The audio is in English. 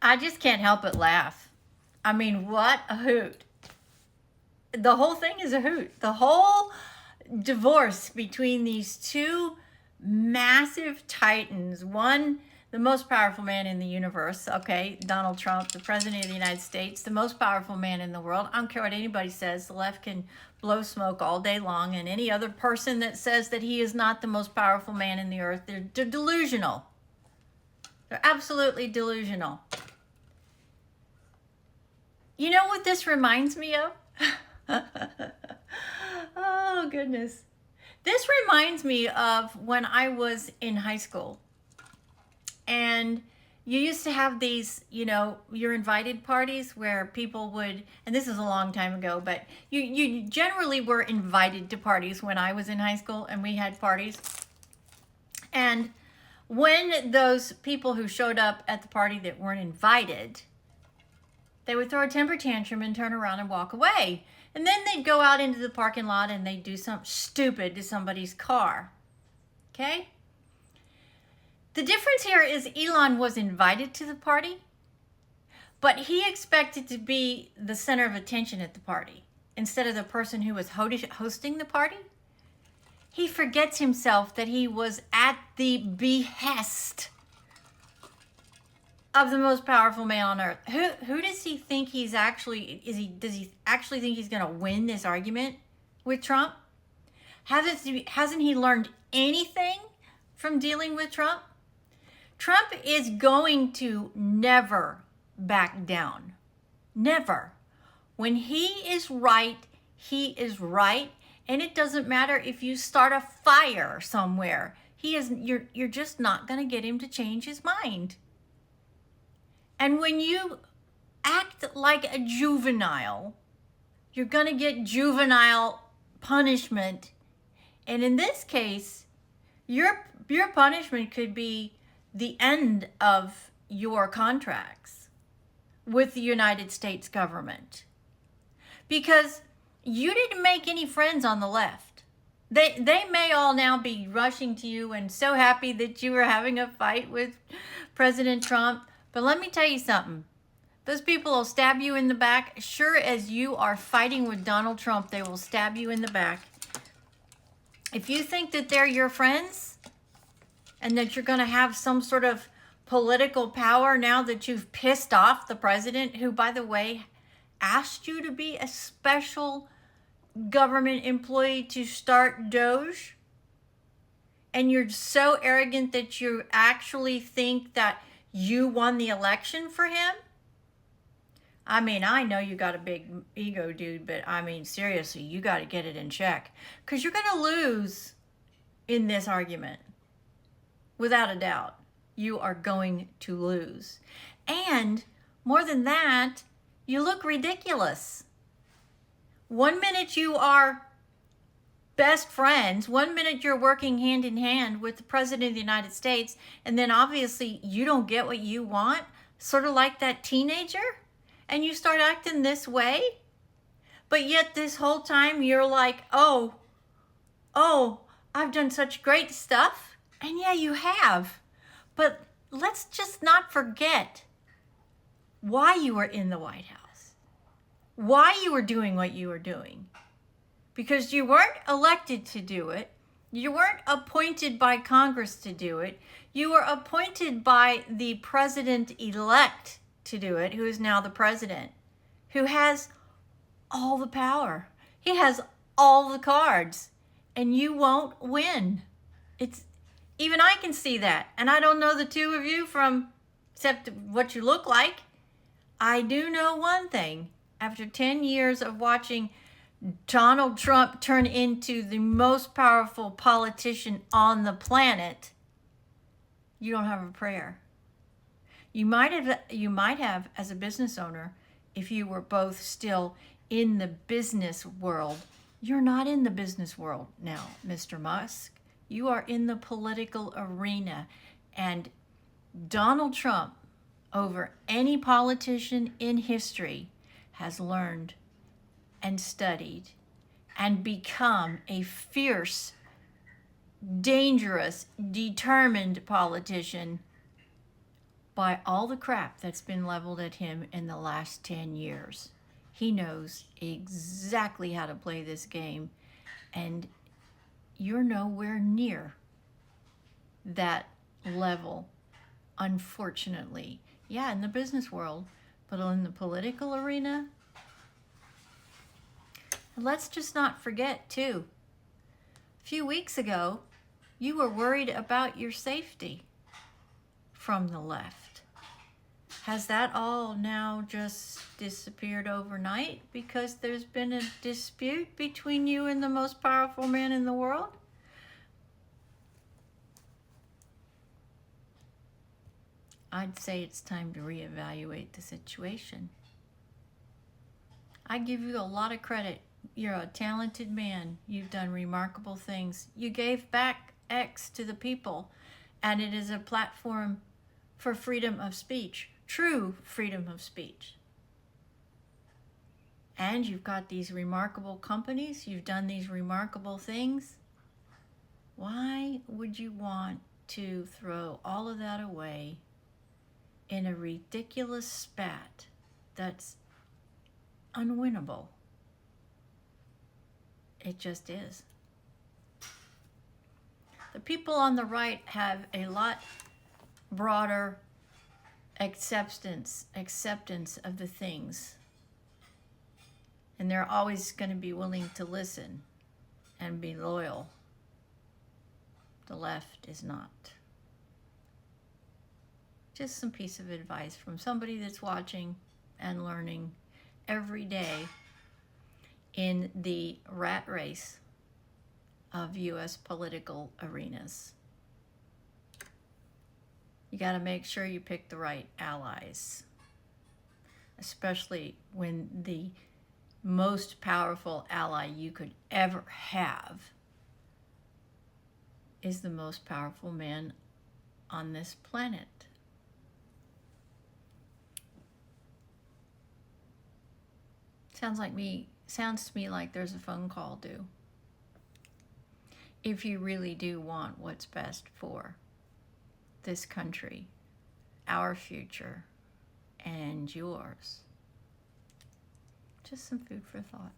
I just can't help but laugh. I mean, what a hoot. The whole thing is a hoot. The whole divorce between these two massive titans, one, the most powerful man in the universe, okay, Donald Trump, the president of the United States, the most powerful man in the world. I don't care what anybody says. The left can blow smoke all day long, and any other person that says that he is not the most powerful man in the earth, they're delusional. They're absolutely delusional. You know what this reminds me of? Oh, goodness. This reminds me of when I was in high school. And you used to have these, your invited parties where people would, and this is a long time ago, but you generally were invited to parties when I was in high school and we had parties. And when those people who showed up at the party that weren't invited, they would throw a temper tantrum and turn around and walk away. And then they'd go out into the parking lot and they'd do something stupid to somebody's car. Okay? The difference here is Elon was invited to the party, but he expected to be the center of attention at the party instead of the person who was hosting the party. He forgets himself that he was at the behest of the most powerful man on earth. Who does he think he's actually, does he actually think he's going to win this argument with Trump? Hasn't he learned anything from dealing with Trump? Trump is going to never back down. Never. When he is right, he is right. And it doesn't matter if you start a fire somewhere. You're just not going to get him to change his mind. And when you act like a juvenile, you're going to get juvenile punishment. And in this case, your punishment could be the end of your contracts with the United States government. Because you didn't make any friends on the left. They may all now be rushing to you and so happy that you were having a fight with President Trump. But let me tell you something. Those people will stab you in the back. Sure as you are fighting with Donald Trump, they will stab you in the back. If you think that they're your friends and that you're going to have some sort of political power now that you've pissed off the president, who, by the way, asked you to be a special government employee to start Doge, and you're so arrogant that you actually think that you won the election for him? I mean, I know you got a big ego, dude, but I mean, seriously, you got to get it in check. Because you're going to lose in this argument. Without a doubt, you are going to lose. And more than that, you look ridiculous. 1 minute you are best friends. 1 minute you're working hand in hand with the president of the United States, and then obviously you don't get what you want, sort of like that teenager, and you start acting this way. But yet this whole time you're like, oh, I've done such great stuff. And yeah, you have. But let's just not forget why you were in the White House, why you were doing what you were doing. Because you weren't elected to do it. You weren't appointed by Congress to do it. You were appointed by the president-elect to do it, who is now the president, who has all the power. He has all the cards, and you won't win. Even I can see that, and I don't know the two of you except what you look like. I do know one thing. After 10 years of watching Donald Trump turn into the most powerful politician on the planet, you don't have a prayer. You might have as a business owner, if you were both still in the business world. You're not in the business world now, Mr. Musk. You are in the political arena. And Donald Trump, over any politician in history, has learned and studied and become a fierce, dangerous, determined politician by all the crap that's been leveled at him in the last 10 years. He knows exactly how to play this game, and you're nowhere near that level, unfortunately. Yeah, in the business world, but in the political arena, let's just not forget, too, a few weeks ago, you were worried about your safety from the left. Has that all now just disappeared overnight because there's been a dispute between you and the most powerful man in the world? I'd say it's time to reevaluate the situation. I give you a lot of credit. You're a talented man. You've done remarkable things. You gave back X to the people, and it is a platform for freedom of speech, true freedom of speech. And you've got these remarkable companies. You've done these remarkable things. Why would you want to throw all of that away in a ridiculous spat that's unwinnable? It just is. The people on the right have a lot broader acceptance of the things, and they're always going to be willing to listen and be loyal. The left is not. Just some piece of advice from somebody that's watching and learning every day in the rat race of U.S. political arenas. You got to make sure you pick the right allies, especially when the most powerful ally you could ever have is the most powerful man on this planet. Sounds to me like there's a phone call due. If you really do want what's best for this country, our future, and yours. Just some food for thought.